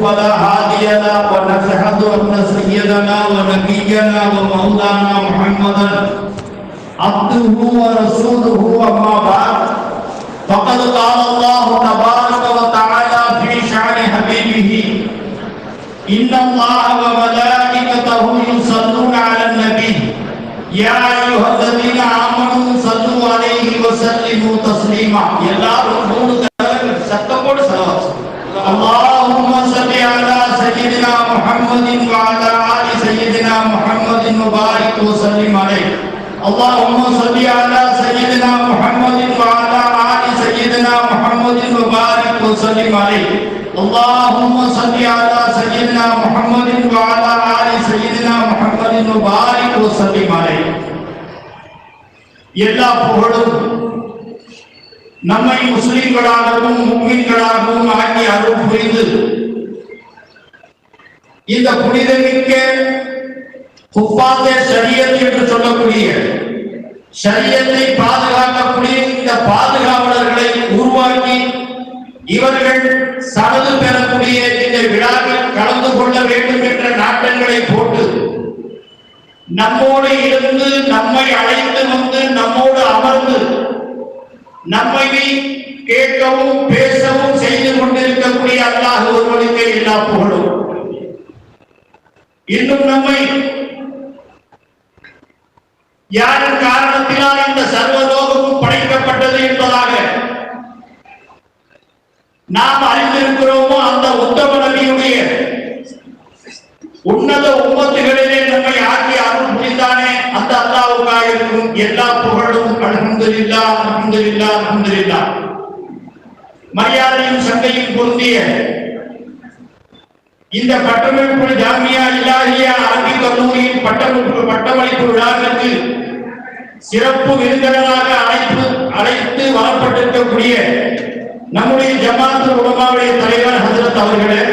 فلا هادي له ونشهد أن سيدنا ونبينا ومولانا محمدا عبده ورسوله أما بعد فقد قال الله تبارك وتعالى في شأن حبيبه إن الله وملائكته يصلون على النبي يا أيها الذين آمنوا صلوا عليه وسلموا تسليما எல்லாரும் மூணு தடவை சத்தம் போட்டு ஸலவாத் اللهم صل على سيدنا محمد وعلى آل سيدنا محمد وبارك وسلم عليه اللهم صل على سيدنا محمد وعلى آل سيدنا محمد وبارك وسلم عليه اللهم صل على سيدنا محمد وعلى آل سيدنا محمد وبارك وسلم عليه எல்லா புகழும் நம்மை முஸ்லிம்களாகவும் முஃமின்களாகவும் ஆக்கி அருள் புரிந்து இந்த புனிதமிக்க குஃபாத்தே ஷரியத் என்று சொல்லக்கூடிய ஷரியத்தை பாதுகாக்கக்கூடிய இந்த பாதுகாவலர்களை உருவாக்கி இவர்கள் சனது பெறக்கூடிய இந்த விழாவில் கலந்து கொள்ள வேண்டும் என்ற நாட்டங்களை போட்டு நம்மோடு இருந்து நம்மை அழைத்து வந்து நம்மோடு அமர்ந்து நம்மை கேட்கவும் பேசவும் செய்து கொண்டிருக்கக்கூடிய அல்லாஹ் ஒருவனுக்கு எல்லா புகழும். இன்னும் நம்மை யாரின் காரணத்தினால் இந்த சர்வலோகமும் படைக்கப்பட்டது என்பதாக நாம் அறிந்திருக்கிறோமோ அந்த உத்தம நபியுடைய உன்னத உம்மத்துகளிலே நம்மை ஆக்கி அருள் புரிந்தானே அந்த அல்லாஹ்வுக்காக இருக்கும் எல்லா புகழும் அல்ஹம்துலில்லாஹ் அல்ஹம்துலில்லாஹ் அல்ஹம்துலில்லாஹ். மரியாதையும் சங்கையும் பொருந்திய இந்த பட்டமளிப்பு ஜாமியா இலாஹியா அரபிக் கல்லூரியின் பட்டமளிப்பு விழாவிற்கு சிறப்பு விருந்தினராக அழைத்து வரப்பட்டிருக்கக்கூடிய நம்முடைய ஜமாத் உலமாவுடைய தலைவர் ஹஜ்ரத் அவர்களே,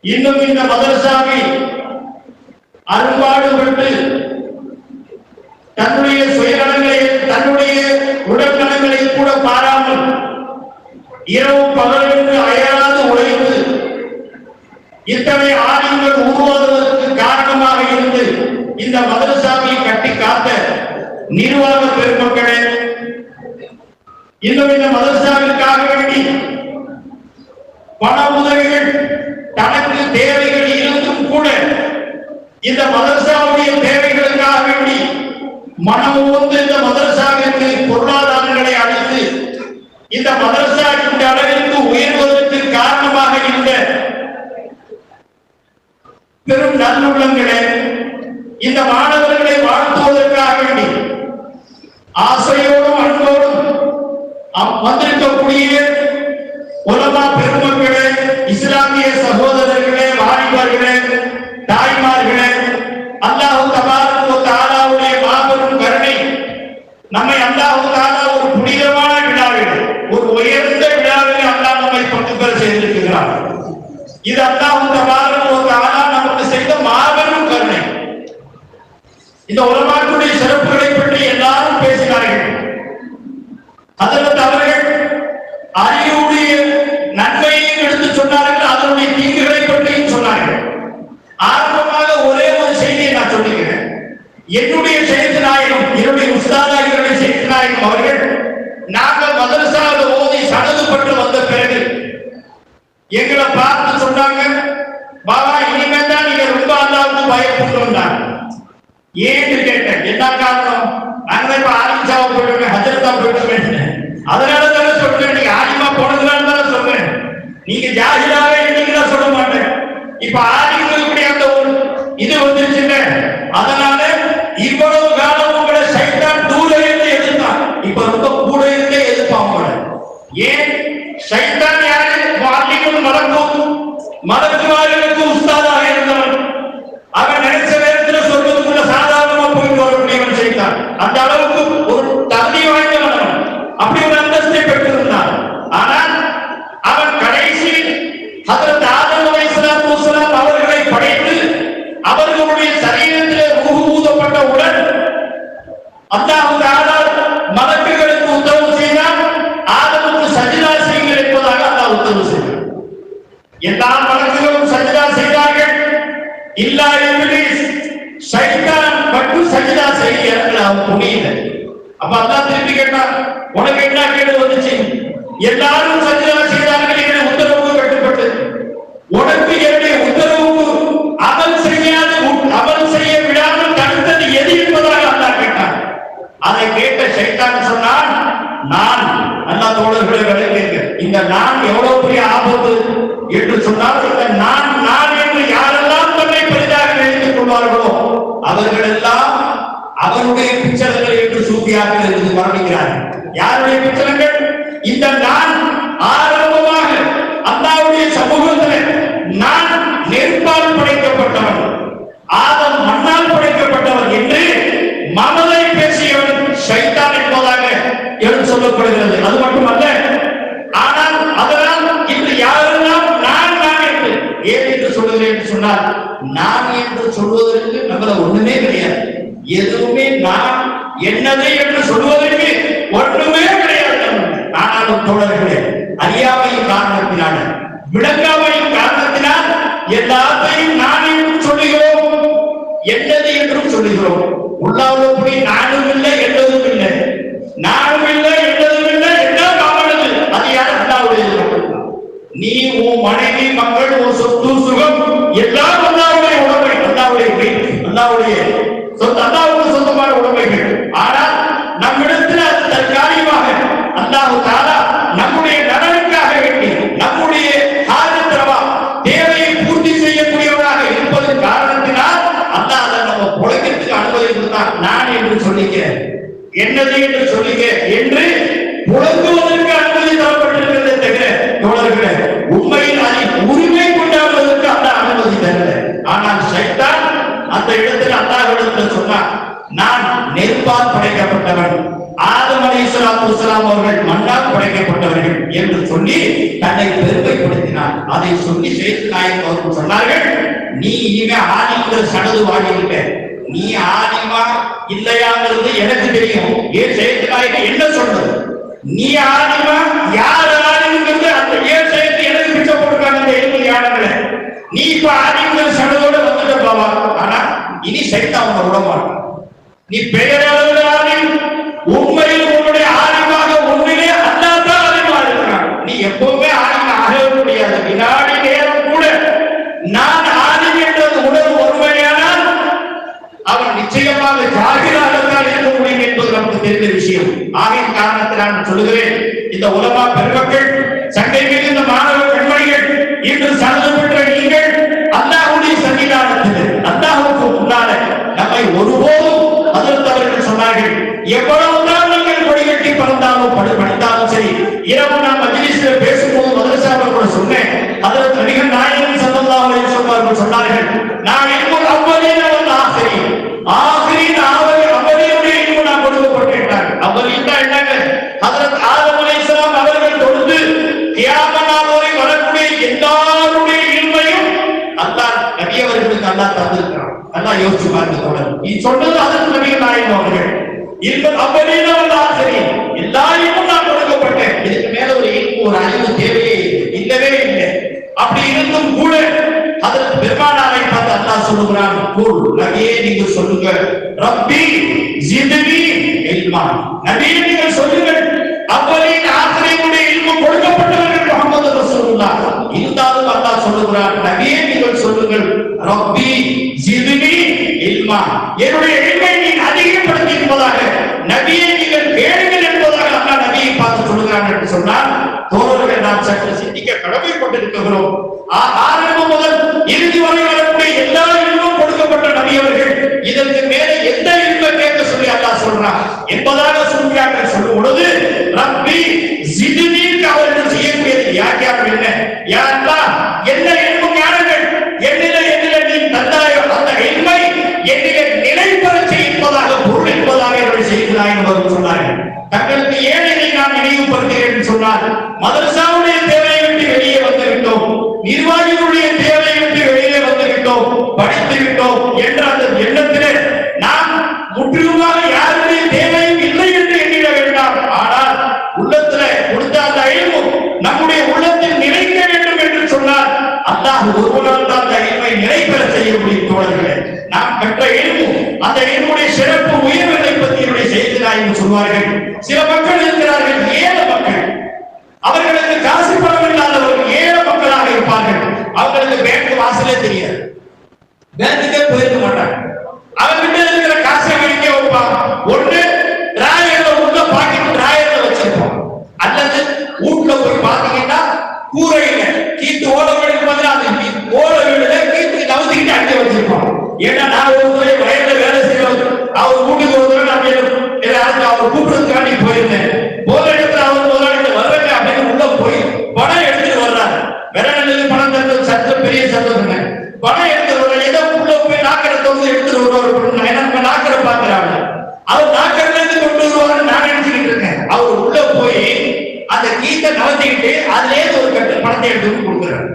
இன்னும் இந்த மதரசாவில் அரும்பாடுபட்டு தன்னுடைய சுயநலங்களை தன்னுடைய உடல் நலங்களை கூட பாராமல் இரவு பகலென்று அயராது உழைத்து இத்தனை ஆலிம்கள் உருவாவதற்கு காரணமாக இருந்து இந்த மதரசாவை கட்டி காத்த நிர்வாக பெருமக்களே, இன்னும் இந்த மதரசாவிற்காக வேண்டி பண உதவிகள் தனக்கு தேவைகள் இருந்தும் கூட இந்த மதரசாவுடைய தேவைகளுக்காக வேண்டி மனம் வந்து இந்த மதரசாவிற்கு பொருளாதாரங்களை அளித்து இந்த மதரசா இந்த அளவிற்கு உயர்வதற்கு காரணமாக இருந்த பெரும் நல்லுள்ளங்களே, இந்த மாணவர்களை வாழ்த்துவதற்காக வேண்டி ஆசையோடும் அன்போடும் வந்திருக்கக்கூடிய உலமா பெருமக்களே, இஸ்லாமிய சகோதரர்களே, வாலிபர்களே, தாய்மார்களே, அல்லாஹ் தபாரக வ தஆலாவுடைய மாபெரும் கருணை நம்மை அல்லாஹ் தஆலா ஒரு புனிதமான விழாவில் ஒரு உயர்ந்த விழாவில் அல்லாஹ் நம்மை பங்கு பெற செய்திருக்கிறார். இது அல்லாஹ் தபாரக வ தஆலா நமக்கு செய்த மாபெரும் கருணை. இந்த உலமாக்களுடைய சிறப்புகளை பற்றி எல்லாரும் பேசினார்கள். ஹஜ்ரத் அவர்கள் அறிவுடைய நன்மையையும் எடுத்து சொன்னார்கள், அதனுடைய தீங்குகளை பற்றியும் சொன்னார்கள். ஆரம்பமாக ஒரே ஒரு செய்தியை நான் சொல்லுகிறேன். என்னுடைய ஷைக் நாயகம், என்னுடைய உஸ்தாதாகிகளுடைய ஷைக் நாயகம் அவர்கள் நாங்கள் மதரசாவில் ஓதி சனது பட்டு வந்த பிறகு எங்களை பார்த்து சொன்னாங்க, பாபா இனிமேல் தான் நீங்க ரொம்ப அல்லாஹ்வுக்கு பயப்படணும். ஏன்னு கேட்டேன். என்ன காரணம்? நாங்க இப்ப ஆலிம்சாவை போயிட்டு ஹஜ்ரத்தா போயிட்டு அதனால தானே சொல்றேன். நீங்க ஆலிமா போனதுனால தானே சொல்றேன். நீங்க ஜாஹிலாவே இருந்தீங்கன்னா சொல்ல மாட்டேன். இப்ப ஆலிம்களுடைய அந்த ஒரு இது வந்துருச்சுங்க. அதனால இவ்வளவு காலம் உங்களை சைத்தான் தூர இருந்து எதிர்த்தான், இப்ப ரொம்ப கூட இருந்தே எதிர்ப்பான் உங்களை. ஏன்? சைத்தான் யாரு? ஆலிமுல் மலக்குமார்களுக்கு உஸ்தாதாக இருந்தவன். அவன் நினைச்ச நேரத்தில் சொல்வதற்குள்ள சாதாரணமா போயிட்டு வரக்கூடியவன் சைத்தான். அந்த அளவுக்கு ஒரு தகுதி வாய்ந்தவன், அப்படி ஒரு அந்தஸ்தை பெற்றிருந்தான். ஆனால் அவன் கடைசி ஹஜ்ரத் ஆதம் அலைஹிஸ்ஸலாத்து வஸ்ஸலாம் அவர்களை படைத்து அவர்களுடைய சரீரத்திலே ரூஹ் ஊதப்பட்டவுடன் அல்லாஹ் தஆலா மலக்குகளுக்கு உத்தரவு செய்தான், ஆதமுக்கு சஜ்தா செய்யுங்கள் என்பதாக அல்லாஹ் உத்தரவு செய்தார். எல்லா மலக்குகளும் சஜ்தா செய்தார்கள். இல்லா இப்லீஸ், ஷைத்தான் மட்டும் சஜ்தா செய்யல, அவன் முடியல. அப்ப அல்லாஹ் திருப்பி கேட்டான், உனக்கு என்ன கேடு வந்துச்சு? எல்லாரும் சஜ்தா செய்தார்கள், என்ற உத்தரவு கட்டுப்பட்டு உனக்கு என்னுடைய உத்தரவு அமல் செய்யாது, அமல் செய்ய விடாமல் தடுத்தது எது என்பதாக அல்லாஹ் கேட்டான். அதை கேட்ட ஷைத்தான் சொன்னான், நான். அல்லாஹ் தோழர்களை விளங்குங்கள், இந்த நான் எவ்வளவு பெரிய ஆபத்து என்று சொன்னால், இந்த நான் நான் என்று யாரெல்லாம் தன்னை பெரிதாக நினைத்துக் கொள்வார்களோ அவர்கள் எல்லாம் அவருடைய பிச்சலங்கள் என்று சூஃபியாக இருந்து மரணிக்கிறார்கள். யாருடைய பிச்சலங்கள்? இந்த நான் ஆரம்பமாக அல்லாஹ்வுடைய சமூகத்தில் நான் நெருப்பால் படைக்கப்பட்டவன், ஆதம் மண்ணால் படைக்கப்பட்டவன் என்று மனதை பேசியவன் ஷைத்தான் என்பதாக எழுந்து சொல்லப்படுகிறது. அது மட்டுமல்ல, ஆனால் அதனால் இன்று யாரெல்லாம் நான் நான் என்று ஏன் என்று சொல்லுகிறேன் என்று சொன்னால், நான் என்று சொல்வதற்கு நம்மள ஒண்ணுமே கிடையாது. எதுவுமே நான் என்னது என்று சொல்வதற்கு ஒன்றுமே கிடையாது. ஆனாலும் தோழர்களே, அறியாமையின் காரணத்தினால, விளங்காமையின் காரணத்தினால் எல்லாத்தையும் நான் என்றும் சொல்லுகிறோம், என்னது என்றும் சொல்லுகிறோம். உள்ளாவுப்படி நானும் இல்லை, என்னதும் இல்லை, நானும் இல்லை, என்னதும் இல்லை, எல்லாம் அவனது. அது யார்? அல்லாஹ்வுடைய. நீ, உன் மனைவி, மக்கள், உன் சொத்து சுகம் எல்லாம் அல்லாஹ்வுடைய உடைமை, அல்லாஹ்வுடைய அல்லாஹ்வுடைய சொத்து, அல்லாஹ்வுக்கு சொந்தமான உடைமைகள். ஆனால் நம்மிடத்தில் அது தற்காலிகமாக அல்லாஹ் தஆலா நம்முடைய நலனுக்காக வேண்டி, நம்முடைய ஹாஜத்ரவா தேவையை பூர்த்தி செய்யக்கூடியவராக இருப்பதன் காரணத்தினால் அல்லாஹ் அதை நம்ம புலகத்துக்கு அனுமதித்தான். நான் என்று சொல்லிக்க, என்னது என்று சொல்லிக்க என்று புலங்குவதற்கு அனுமதி தரப்பட்டிருக்கிறதே தவிர, தோழர்களே, உண்மையில் அதை உரிமை கொண்டாடுவதற்கு அல்லாஹ் அனுமதி தரல. ஆனால் ஷைத்தான் அந்த இடத்தில் அல்லாஹ்விடத்தில் சொன்னான், நான் நெருப்பால் படைக்கப்பட்டவன், ஆதம் அலைஹிஸ்ஸலாத்து வஸ்ஸலாம் அவர்கள் மண்ணால் படைக்கப்பட்டவர்கள் என்று சொல்லி தன்னை பெருமைப்படுத்தினார். அதை சொல்லி ஷேக் நாயக் அவர்கள் சொன்னார்கள், நீ இனிமே ஆலிம்கள் சனது வாங்கியிருக்க, நீ ஆலிமா இல்லையாங்கிறது எனக்கு தெரியும். ஏன் ஷேக் நாயக் என்ன சொல்றது? நீ ஆலிமா, யார் ஆலிம்ங்கிறது அந்த ஏன் ஷேக் எனக்கு பிச்சை போட்டுருக்காங்க இந்த எழுபது யாருங்கள. நீ இப்ப ஆலிம்கள் சனதோட வந்துட்ட பாவா. ஆனா இனி ஷைத்தான் உன்னை விட மாட்டான். நீ பெயரளவில் ஆலிம், உண்மையில் உன்னுடைய ஆலிமாக உண்மையிலே அல்லாஹ் தான் ஆலிமா இருக்கிறான். நீ எப்பவுமே ஆலிம் ஆகவே முடியாது. வினாடி நேரம் கூட நான் ஆலிம் என்றது உணர்வு ஒருமையானால் அவன் நிச்சயமாக ஜாகிராகத்தான் இருக்க முடியும் என்பது நமக்கு தெரிந்த விஷயம். ஆகிய காரணத்தில் நான் சொல்லுகிறேன், இந்த உலமா பெருமக்கள், சங்கை மிகுந்த மாணவ பெண்மணிகள், இன்று சனது பெற்ற நீங்கள் அல்லாஹ்வுடைய சன்னிதானத்தில் அல்லாஹ்வுக்கு முன்னால நம்மை ஒருபோதும் ஹஜ்ரத் அவர்கள் சொன்னார்கள், எவ்வளவுதான் நீங்கள் படிக்கட்டி பறந்தாலும் படித்தாலும் சரி, இரவு நான் மஜ்லிஸ்ல பேசும்போது மதரசாவை கூட சொன்னேன், ஹஜ்ரத் நபிகள் நாயகம் ஸல்லல்லாஹு அலைஹி வஸல்லம் சொன்னார்கள், நான் இல்முல் அவ்வலீன வல் ஆகிரீன், ஆகிரீன் அவ்வலீனுடைய இல்மு நான் கொடுக்கப்பட்டேன். அவ்வலீன் என்னங்க? ஹஜ்ரத் ஆதம் அலைஹிஸ்ஸலாம் அவர்கள் தொழுது கியாமத் நாள் வரை வரக்கூடிய எல்லாருடைய இல்மையும் அல்லாஹ் நபி அவர்களுக்கு அல்லாஹ் தந்திருக்கிறான். அல்லாஹ் யோசிச்சு பாருங்க. நீ சொன்னது ஹஜ்ரத் நபிகள் நாயகம் அவர்கள், இல்முல் அவ்வலீன வல் ஆகிரீன், எல்லா இல்மும் நான் கொடுக்கப்பட்டேன். இதுக்கு மேல ஒரு இல்மு, ஒரு அறிவு தேவையே இல்லவே இல்லை. அப்படி இருந்தும் கூட ஹஜ்ரத் பெருமானாரை பார்த்து அல்லாஹ் சொல்லுகிறான், கூல் நபியே நீங்க சொல்லுங்க, ரப்பி ஜித்னி இல்மா, நபியே நீங்க சொல்லுங்கள், அவ்வலீன் ஆகிரீனுடைய இல்மு கொடுக்கப்பட்டவர்கள் முஹம்மது ரசூலுல்லாஹ். இருந்தாலும் அல்லாஹ் சொல்லுகிறான், நபியே நீங்கள் சொல்லுங்கள், ரப்பி ஜித்னி இல்மா, என்னுடைய இல்மை நீ அதிகப்படுத்தி என்பதாக, நபியே நீங்கள் கேளுங்கள் என்பதாக அல்லாஹ் நபியை பார்த்து சொல்லுகிறான் என்று சொன்னால், தோழர்கள் நாம் சற்று சிந்திக்க கடமைப்பட்டிருக்கிறோம். ஆரம்பம் முதல் இறுதி வரை வரக்கூடிய எல்லா இல்மும் கொடுக்கப்பட்ட நபி அவர்கள் இதற்கு மேலே எந்த இல்மை கேட்க சொல்லி அல்லாஹ் சொல்றான் என்பதாக சூஃபியாக்கள் சொல்லும் பொழுது, ரப்பி ஜித்னி அவர்கள் செய்யக்கூடியது வியாக்கியானம் என்ன? யா அல்லாஹ், என்ன இல்மு ஞானங்கள் என்னிலே நீ தந்தாயோ அந்த இல்மை என்னிலே நிலைபெற செய்வதாக, பொருள் என்பதாக அவர்கள் செய்கிறாய் என்று சொன்னார்கள். தங்களுக்கு ஏன் இதை நான் நினைவுபடுத்துகிறேன் என்று சொன்னால், மதரசாவுடைய தேவையை விட்டு வெளியே வந்துவிட்டோம், நிர்வாகிகளுடைய தேவையை விட்டு வெளியே வந்துவிட்டோம், படித்து விட்டோம் என்ற அந்த எண்ணத்திலே நாம் முற்றிலுமாக யாருடைய தேவையும் இல்லை என்று எண்ணிட வேண்டாம். ஆனால் உள்ளத்துல கொடுத்த அந்த இல்மு நம்முடைய உள்ளத்தில் நிலைக்க வேண்டும் என்று சொன்னால் அல்லாஹ் ஒருவனால் தான் அந்த இல்மை நிலைபெற செய்ய முடியும். தோழர்களே, நாம் கற்ற இல்மு, அந்த இல்முடைய சிறப்பு உயர்வுகளை பற்றி என்னுடைய செய்தி நாயகம் சொல்வார்கள். சில மக்கள் இருக்கிறார்கள், ஏழை மக்கள், அவர்களுக்கு காசு பணம் இல்லாதவர்கள், ஏழை மக்களாக இருப்பார்கள். அவர்களுக்கு பேங்க் வாசலே தெரியாது, பேங்குக்கே போயிருக்க மாட்டாங்க. அவர்கிட்ட இருக்கிற காசை வெளியே வைப்பாங்க. ஒன்று டிராயர்ல உள்ள பாக்கெட் டிராயர்ல வச்சிருப்போம், அல்லது வீட்டுல போய் பாத்தீங்கன்னா கூரையில கீத்து ஓட வீடுக்கு பதிலா அது ஓட வீடுல கீத்து நவுத்திக்கிட்டு அங்கே வச்சிருப்போம். ஏன்னா நான் ஒரு முறை வயல்ல வேலை செய்வது, அவர் வீட்டுக்கு ஒரு தடவை நான் எல்லாருக்கும் அவர் கூப்பிடுறதுக்காண்டி போயிருந்தேன். போற இடத்துல அவர் முதலாளி வர்றாங்க அப்படின்னு உள்ள போய் பணம் எடுத்துட்டு வர்றாரு. விரலில் பணம் தந்தது சத்தம், பெரிய சத்தம். பணம் எடுத்து வர்ற ஏதோ உள்ள போய் நாக்கரை தொகுதி எடுத்துட்டு வருவார். எனக்கு நாக்கரை பாக்குறாங்க, அவர் நாக்கர்ல இருந்து கொண்டு வருவாருன்னு நான் நினைச்சுக்கிட்டு இருக்கேன். அவர் உள்ள போய் அந்த கீத்தை நவத்திக்கிட்டு அதுலேயே ஒரு கட்டு பணத்தை எடுத்து கொடுக்குறாரு.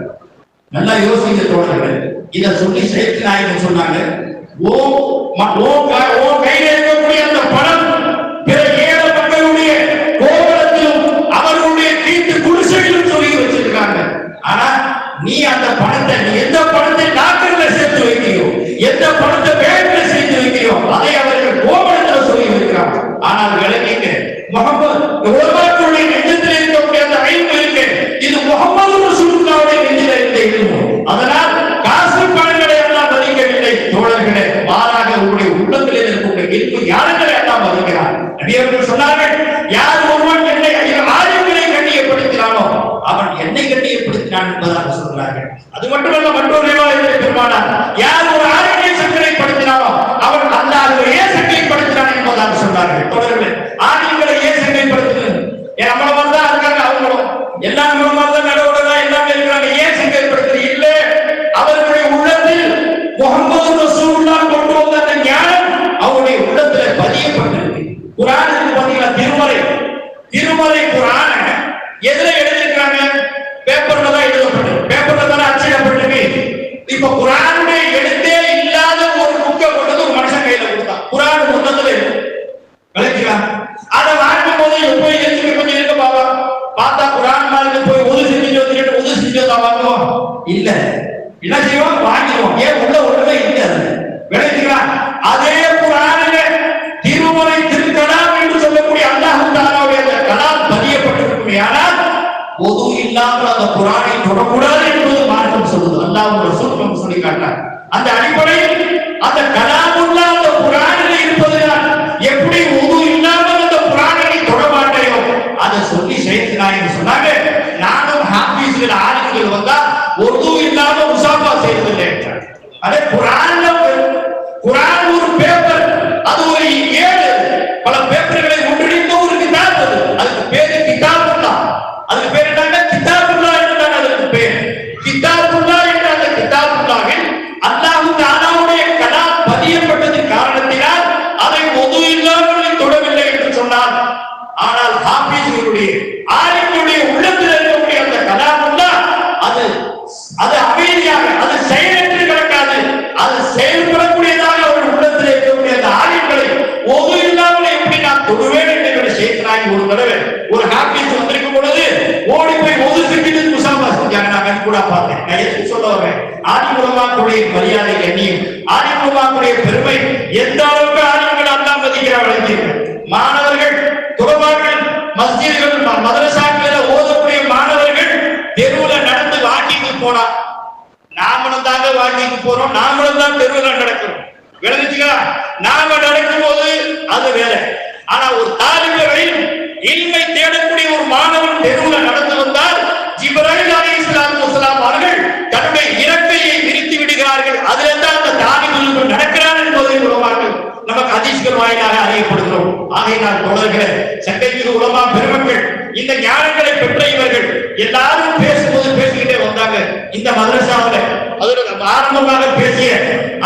நல்லா யோசிக்க தோழர்களே, இத சொல்லி சேர்த்து நாயகன் சொன்னாங்க, ஓ கையில இருக்கக்கூடிய அந்த பணம் பிற ஏழை மக்களுடைய கோபுரத்திலும் அவர்களுடைய கீட்டு குடிசையிலும் சொல்லி வச்சிருக்காங்க. ஆனா நீ அந்த பணத்தை, நீ எந்த பணத்தை நாக்கர்ல சேர்த்து வைக்கிறியோ, எந்த பணத்தை பேங்க்ல சேர்த்து வைக்கிறியோ, அதை அவர்கள் கோபுரத்தில் சொல்லி வைக்கிறாங்க. ஆனால் விளங்கிக்க, முகமது உலமாக்களுடைய நெஞ்சத்தில் இருக்கக்கூடிய அந்த ஐந்து இருக்கு, இது முகமது ரசூலுல்லாஹ்வுடைய நெஞ்சில் இருந்த இல்மு. அதனால் காசு பணங்களை எல்லாம் மதிக்கவில்லை தோழர்களே, மாறாக உங்களுடைய உள்ளத்தில் இருக்கக்கூடிய இல்மு யாருங்களை எல்லாம் மதிக்கிறார். நபி அவர்கள் சொன்னார்கள், யார் ஒருவன் என்னை ஆலிம்களை கண்ணியப்படுத்தினானோ அவன் என்னை கண்ணியப்படுத்தினான் என்பதாக சொல்கிறார்கள். அது மட்டுமல்ல, மற்றொரு ரிவாயத்தில் பெருமானார், யார் ஒரு ஆலிமை சங்கைப்படுத்தினானோ அவன் அல்லாஹ்வையே சங்கைப்படுத்தினான் என்பதாக சொன்னார்கள். தொடர்களே, ஆலிம்களை ஏன் சங்கைப்படுத்தினது? நம்மள மாதிரி தான் இருக்காங்க, அவங்களும் எல்லாம் நம்மள மாதிரி தான் நடவடிக்கை எல்லாமே இருக்கிறாங்க. ஏன் சங்கைப்படுத்துறது? இல்லை, அவர்களுடைய உள்ளத்தில் முஹம்மது ரசூலுல்லாஹ் கொண்டு வந்த அந்த ஞானம் அவருடைய உள்ளத்தில் பதியப்பட்டிருக்கு. குர்ஆன் இருக்கு பாத்தீங்களா, திருமறை குர்ஆன் எதுல எழுதிருக்காங்க? பேப்பர்ல தான் எழுதப்பட்டது, பேப்பர்ல தான் அச்சிடப்பட்டிருக்கு. இப்ப குர்ஆனுடைய எழுத்தே இல்லாத ஒரு புக்கை கொண்டு ஒரு மனுஷன் கையில கொடுத்தான், குர்ஆன் புத்தகத்துல இருக்கு, விளக்கிங்களா? அதை வாங்கும் போது போய் எழுதி கொஞ்சம் இருக்க பாப்பா, பார்த்தா குர்ஆன் மாதிரி போய் உது செஞ்சு வாங்குவோம் இல்ல, என்ன செய்வோம்? வாங்கிடுவோம். ஏன்? உள்ள ஒண்ணுமே இல்லை, விளக்கிங்களா? அதே குர்ஆனில திருமறை திருக்கலாம் என்று சொல்லக்கூடிய அல்லாஹ் தஆலாவுடைய அந்த கலாம் பதியப்பட்டிருக்குமே, ஆனால் பொது இல்லாமல் அந்த குர்ஆனை தொடக்கூடாது என்பது மார்க்கம் சொல்லுது. அல்லாஹ் ரசூல் சொல்லி காட்டார். அந்த அடிப்படையில் அந்த கலாமுல்லா அந்த குர்ஆனில் இருப்பதுதான் எப்படி பொது இல்லாமல் அந்த குர்ஆனை தொட மாட்டேயோ அதை சொல்லி ஷேக் நாயகம் சொன்னாங்க. நானும் ஹாஃபிஸ்கள் ஆலிம்கள் வந்தா உருது இல்லாம முசாஃபா செய்யறதில்லை என்றார். அதே குர்ஆன்ல குர்ஆன் ஒரு பேப்பர், அது ஒரு 7 பல பேப்பர்களை ஒன்றிணைந்த ஒரு கிதாப், அதுக்கு பேரு கிதாபுல்லா. அதுக்கு பேர் என்னன்னா கிதாபுல்லா என்றால் அதுக்கு பேர் கிதாபுல்லா என்ற அந்த கிதாபுல்லாவில் அல்லாஹ் தஆலாவுடைய கலாம் பதியப்பட்டதின் காரணத்தினால் அதை பொது இல்லாமல் தொடவில்லை என்று சொன்னார். ஆனால் ஹாஃபிஸ்களுடைய ஆலிம்களுடைய உள்ளத்தில் இருக்கக்கூடிய அந்த கலாமுல்லா அது அமைதியாக, அது செயலற்று கிடக்காது, அது செயல்படக்கூடியதாக ஒரு உள்ளத்தில் இருக்கக்கூடிய அந்த ஆலிம்களை பொது இல்லாமல் எப்படி நான் தொடுவேன் என்று ஷேக்னாய் ஒரு தடவை ஒரு ஹாஃபிஸ் வந்திருக்கும் பொழுது ஓடி போய் ஒது செஞ்சு முசாஃபா செஞ்சாங்க. நான் கண் கூட பார்த்தேன். நான் எதுக்கு சொல்ல வரேன்? ஆலிம் உலமாக்களுடைய மரியாதை, கண்ணியம், ஆலிம் உலமாக்களுடைய பெருமை எந்த அளவுக்கு ஆலிம்கள் அல்லாஹ் மதிக்கிறார்கள். மாணவர்கள், துறவார்கள், மஸ்ஜிதுகள், மதரசாக்களில் ஓதக்கூடிய மாணவர்கள் தெருவுல நடந்து வாக்கிங்கு போனா, நாமளும் தாங்க வாக்கிங்கு போறோம், நாமளும் தான் தெருவுல நடக்கிறோம், விளங்குச்சுங்களா? நாம நடக்கும் போது அது வேற. ஆனா ஒரு தாலிபுல் இல்மை தேடக்கூடிய ஒரு மாணவன் தெருவுல நடந்து வந்தால் ஜிப்ராயில் அலைஹிஸ்ஸலாத்து வஸலாம் அவர்கள் தன்னுடைய இறக்கையை விரித்து விடுகிறார்கள். அதுல தான் அந்த தாலிபுல் நடக்கிறான் என்பதை உலமாக்கள் நமக்கு ஹதீஸ்கள் வாயிலாக அறியப்படுகிறோம். ஆகையினால் தோழர்களே, சங்கைமிகு உலமா பெருமக்கள், இந்த ஞானங்களை பெற்ற இவர்கள் எல்லாரும் பேசும்போது பேசிக்கிட்டே வந்தாங்க. இந்த மதரசாவில் அதோட ஆரம்பமாக பேசிய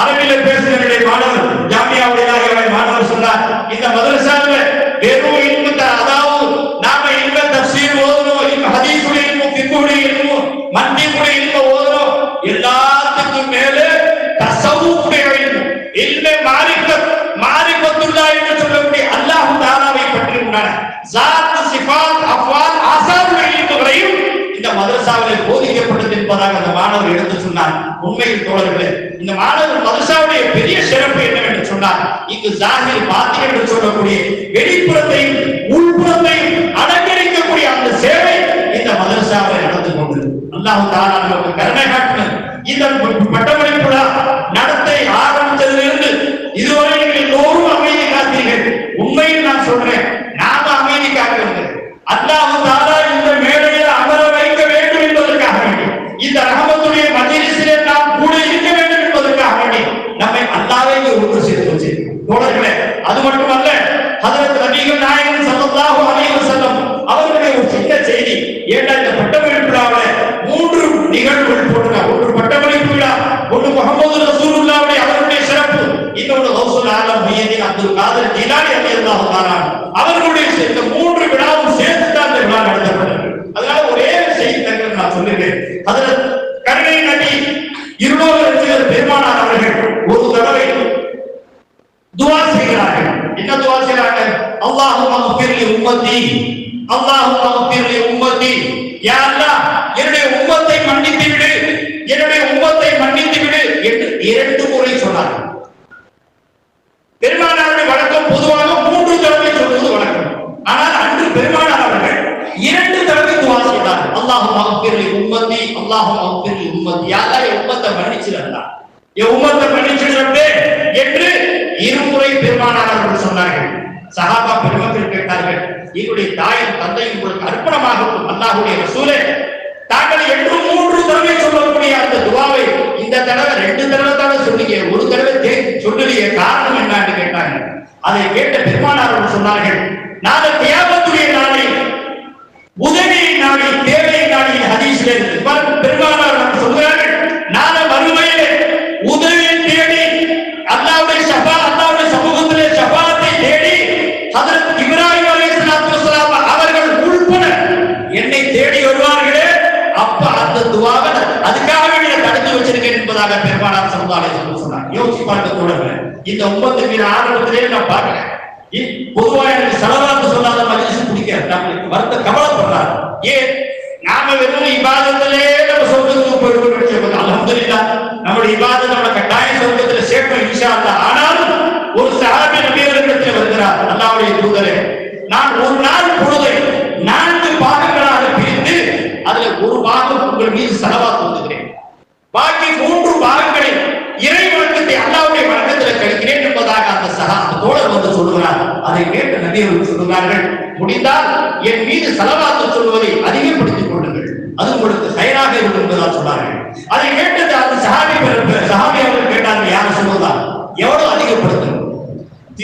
அரபில பேசுகிற மாணவர், ஜாமியாவுடைய மாணவர் சொன்னார், இந்த மதரசாவில் வெறும் இல்மு, அதாவது நாம இல்ம தஃசீர் ஓதணும், இல்ம ஹதீஸுடைய இல்மு, ஃபிக்ஹுடைய இல்மு, மன்திகுடைய இல்மு ஓதணும், எல்லாத்துக்கும் மேல தஸவ்வுஃபுடைய இல்மு, இல்மே மாரிஃபத்துல்லாஹ் என்று சொல்லக்கூடிய அல்லாஹ் தஆலாவை பற்றி உண்டான ஸாத், சிஃபாத், அஃவால், ஆசாருடைய இல்முகளையும் இந்த மதரசாவில் போதிக்கப்பட்டது என்பதாக அந்த மாணவர் எடுத்து சொன்னார். உண்மையில் தோழர்களே, இந்த மாணவர் மதரசாவுடைய பெரிய சிறப்பு என்னவென்று சொன்னார், இங்கு ஜாஹிர் பாத்தியம் என்று சொல்லக்கூடிய வெளிப்புறத்தையும் உள்புறத்தையும் அலங்கரிக்கக்கூடிய அந்த சேவை இந்த மதரசாவில் நடந்து கொண்டது. அல்லாஹ் தஆலா நமக்கு கருணை காட்டினார். இந்த பட்டமளிப்பு விழா நடத்தை ஆரம்பித்ததிலிருந்து இதுவரை எல்லோரும் அமைதி காத்தீர்கள். உண்மையில் நான் சொல்றேன், நாம அமைதி காக்கவில்லை. அல்லாஹ் தஆலா இந்த மேடையில் அமர வைக்க வேண்டும் என்பதற்காக வேண்டி, இந்த ரஹமத்துடைய மஜ்லிஸிலே நாம் கூட இருக்க வேண்டும் என்பதற்காக வேண்டி நம்மை அல்லாஹ்வே ஒன்று சேர்த்து வச்சிருக்கிறார். தோழர்களே, அது மட்டுமல்ல, ஹஜ்ரத் நபிகள் நாயகம் ஸல்லல்லாஹு அலைஹி வஸல்லம் அவர்களுடைய ஒரு சின்ன செய்தி. ஏண்டா இந்த பட்டமளிப்பு விழாவில் 3 நிகழ்வுகள் போட்டுருக்காங்க. ஒன்று பட்டமளிப்பு விழா, ஒன்று முஹம்மது ரசூலுல்லாஹி அவருடைய சிறப்பு, இன்னொரு கௌசுல் ஆலம் முஹ்யிதீன் அப்துல் காதர் ஜிலானி ரலியல்லாஹு தஆலா அவர்களுடைய இந்த 3 விழாவும் சேர்த்து தான் இந்த விழா நடத்தப்பட்டது. அதனால ஒரே செய்தி தங்கள் நான் சொல்லுகிறேன். ஹஜ்ரத் கருணை நபி இருநூறு பெருமானார் அவர்கள் ஒரு தடவை துஆ செய்கிறார்கள். என்ன துஆ செய்கிறார்கள்? அல்லாஹும்ம ஃபிர் லி உம்மத்தி, அல்லாஹும்ம ஃபிர் லி உம்மத்தி, யா அல்லாஹ் என்னுடைய உம்மத்தை மன்னித்து விடு, என்னுடைய உம்மத்தை மன்னித்து விடு என்று 2 முறை சொன்னார்கள். பெருமானாருடைய வழக்கம் பொதுவாக 3 தடவை சொல்வது வழக்கம். ஆனால் அன்று பெருமானார் அவர்கள் 2 தடவை துஆ செய்தார்கள். அல்லாஹும்ம ஃபிர் லி உம்மத்தி, அல்லாஹும்ம ஃபிர் லி உம்மத்தி, யா அல்லாஹ் என் உம்மத்தை மன்னிச்சிடு, அல்லாஹ் என் உம்மத்தை மன்னிச்சிடு என்று 2 முறை பெருமானார் அவர்கள் சொன்னார்கள். சஹாபா பெருமக்கள் கேட்டார்கள், என்னுடைய தாயும் தந்தையும் உங்களுக்கு அர்ப்பணமாகட்டும் அல்லாஹ்வுடைய ரசூலே, தாங்கள் என்றும் 3 தடவை சொல்லக்கூடிய அந்த துஆவை இந்த தடவை 2 தடவை தான் சொன்னீங்க, ஒரு தடவை சொல்லலையே, காரணம் என்னன்னு கேட்டாங்க. அதை கேட்ட பெருமானார் அவர்கள் சொன்னார்கள், நாளை கியாமத்துடைய நாளில் உதவியை நாடி தேவையை நாடி ஹதீஸிலே பெருமானார் அவர்கள் சொல்கிறார்கள், நாளை மறுமையிலே உதவியை தேடி அல்லாஹ்வுடைய அல்லாஹ்வுடைய சமூகத்திலே ஷஃபாஅத்தை தேடி ஹஜ்ரத் இப்ராஹிம் அலைஹிஸ்ஸலாத்து வஸலாம் அவர்கள் உள்பட என்னை தேடி வருவார்களே, அப்ப அந்த துஆவை அதுக்காக வேண்டிய தடுத்து வச்சிருக்கேன் என்பதாக பெருமானார் ஸல்லல்லாஹு அலைஹி வஸல்லம் சொன்னார். யோசிச்சு பார்க்க தோழர்களே, இந்த உம்மத்துக்கு ஆரம்பத்திலே நான் பார்க்கிறேன், பொதுவாக எனக்கு ஸலவாத் சொல்லாத மஜ்லிஸ் பிடிக்காது. நம்மளுக்கு வருத்த கவலைப்படுறார். ஏன்? நாம வெறும் இபாதத்திலே நம்ம சொர்க்கத்துக்கு போயிடுவோம். அல்ஹம்துலில்லாஹ் நம்முடைய இபாதத் நம்ம கட்டாய சொர்க்கத்தில் சேர்ப்போம் இன்ஷா அல்லாஹ். ஆனாலும் ஒரு சஹாபி நபியவர்களிடத்தில் வருகிறார், அல்லாஹ்வுடைய தூதரே, நான் ஒரு நாள் பொழுதை 4 பாகங்களாக பிரித்து அதுல ஒரு பாகம் உங்கள் மீது ஸலவாத் ஓதுகிறேன், பாக்கி 3 பாகங்களை இறை வணக்கத்தை அல்லாஹ்வுடைய வணக்கத்தில் கழிக்கிறேன் என்பதாக அந்த தோழர் வந்து சொல்லுகிறார். அதை கேட்ட நபி அவர்கள் சொல்லுகிறார்கள், முடிந்தால் என் மீது ஸலவாத் சொல்வதை அதிகப்படுத்திக் கொள்ளுங்கள், அது உங்களுக்கு ஹைராக இருக்கும் என்பதாக சொன்னார்கள். அதை கேட்டது அந்த சஹாபி அவர்கள் கேட்டார்கள், யார் சொல்லுவதா, எவ்வளவு அதிகப்படுத்தணும்?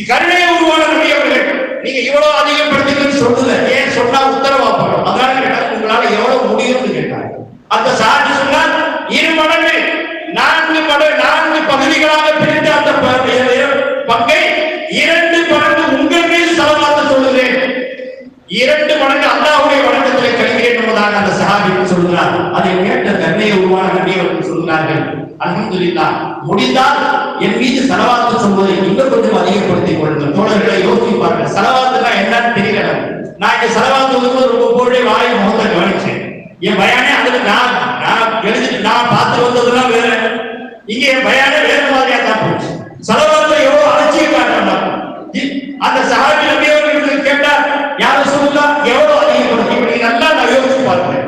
கருணை உருவான நபி அவர்கள், நீங்க இவ்வளவு அதிகப்படுத்துங்கன்னு சொல்லுங்க, ஏன் சொன்னா உத்தரவாப்படும், அதனால கேட்டால் உங்களால எவ்வளவு முடியும்னு கேட்டாங்க. அந்த சஹாபி சொன்னார், 2 மடங்கு 4 பகுதிகளாக பிரித்த அந்த பங்கை 2 மடங்கு உங்கள் மீது ஸலவாத் சொல்லுகிறேன், 2 மடங்கு அல்லாஹ்வுடைய வணக்கத்திலே கழிக்கிறேன் என்பதாக அந்த சஹாபி சொல்கிறார். அதை கேட்ட கருணை உருவான நபி அவர்கள் சொல்கிறார்கள், அல்ஹம்துலில்லாஹ், முடிந்தால் என் மீது ஸலவாத் சொல்வதை இன்னும் கொஞ்சம் அதிகப்படுத்திக் கொள்ளுங்கள். தோழர்களை யோசித்து பாருங்கள், ஸலவாத்னா என்னன்னு தெரியல. நான் இந்த ஸலவாத் ஓதும்போது ரொம்ப பொருளை வாயை முகத்தை கவனிச்சேன். என் பயானே அதுல நான் எழுதிட்டு நான் பார்த்து வந்ததுலாம் வேற, இங்க என் பயானே வேற மாதிரியா தான் போச்சு. ஸலவாத்ல எவ்வளவு அலட்சியம் காட்டணும். அந்த சஹாபி நபி அவர்கள் கேட்டார், யா ரசூலுல்லாஹ் எவ்வளவு அதிகப்படுத்தி, இப்படி நல்லா நான் யோசிச்சு பார்க்கிறேன்.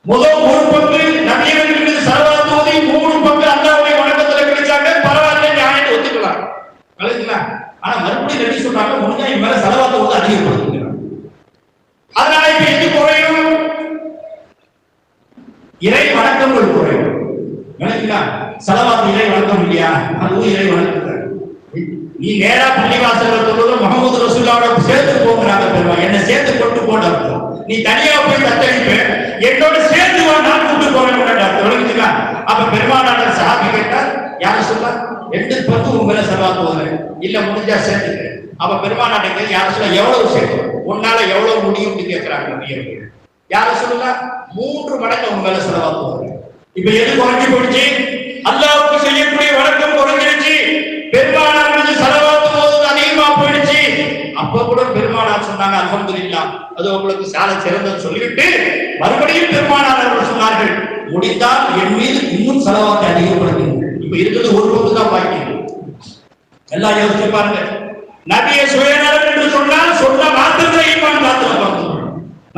முதல் 1 பங்கு நபி அவர்கள் மீது ஸலவாத் ஓதி 3 பங்கு அல்லாஹ்வுடைய வணக்கத்துல கிடைச்சாங்க, பரவாயில்லை, நியாயம் ஒத்துக்கலாம், கலக்கலாம். ஆனா மறுபடியும் நபி சொல்றாங்க, முடிஞ்சா இவன் மேல ஸலவாத் ஓதி அதிகப்படுத்துங்க. அதனால இப்ப எது குறையும்? இறை வணக்கங்கள் குறையும். நினைக்கலாம், ஸலவாத் இறை வணக்கம் இல்லையா? அதுவும் இறை வணக்கம். நீ நேரா பள்ளிவாசல்ல சொல்றது முஹம்மது ரசூலுல்லாஹோட சேர்த்து போங்கறாங்க பெருமா, என்ன சேர்த்து கொண்டு போட, நீ தனியா போய் தத்தளிப்ப, என்னோட சேர்த்து வா, நான் கூட்டி போறேன்டா. சொல்லுங்க. அப்ப பெருமானார் சஹாபி கேட்டார், யார சொல்ல 2 பங்கு உங்களை ஸலவாத் ஓதுறேன், இல்ல முடிஞ்சா சேர்த்துக்க. அப்ப பெருமானார் யார சொல்ல எவ்வளவு சேர்த்து, உன்னால எவ்வளவு முடியும்னு கேட்கிறாங்க நபியர்கள். யார சொல்ல 3 மடங்கு உங்களை ஸலவாத் ஓதுறேன். இப்ப எது குறைஞ்சு போயிடுச்சு? அல்லாஹ்வுக்கு செய்யக்கூடிய வணக்கம் குறைஞ்சிருச்சு, பெருமானார் மீது ஸலவாத் ஓதுவது அதிகமா போயிடுச்சு. அப்ப கூட பெருமானார் சொன்னாங்க அல்ஹம்துலில்லாஹ், அது உங்களுக்கு சால சிறந்தது சொல்லிவிட்டு மறுபடியும் பெருமானார் அவர்கள் சொன்னார்கள், முடிந்தால் என் மீது இன்னும் ஸலவாத்தை அதிகப்படுத்துங்கள். இப்ப இருக்கிறது ஒரு பங்கு தான் பாக்கி. எல்லாம் யோசிச்சு பாருங்க. நபியை சுயநலம் என்று சொன்னால் சொன்ன மாத்திரத்தில் ஈமான் மாத்திரம் பார்க்கணும்.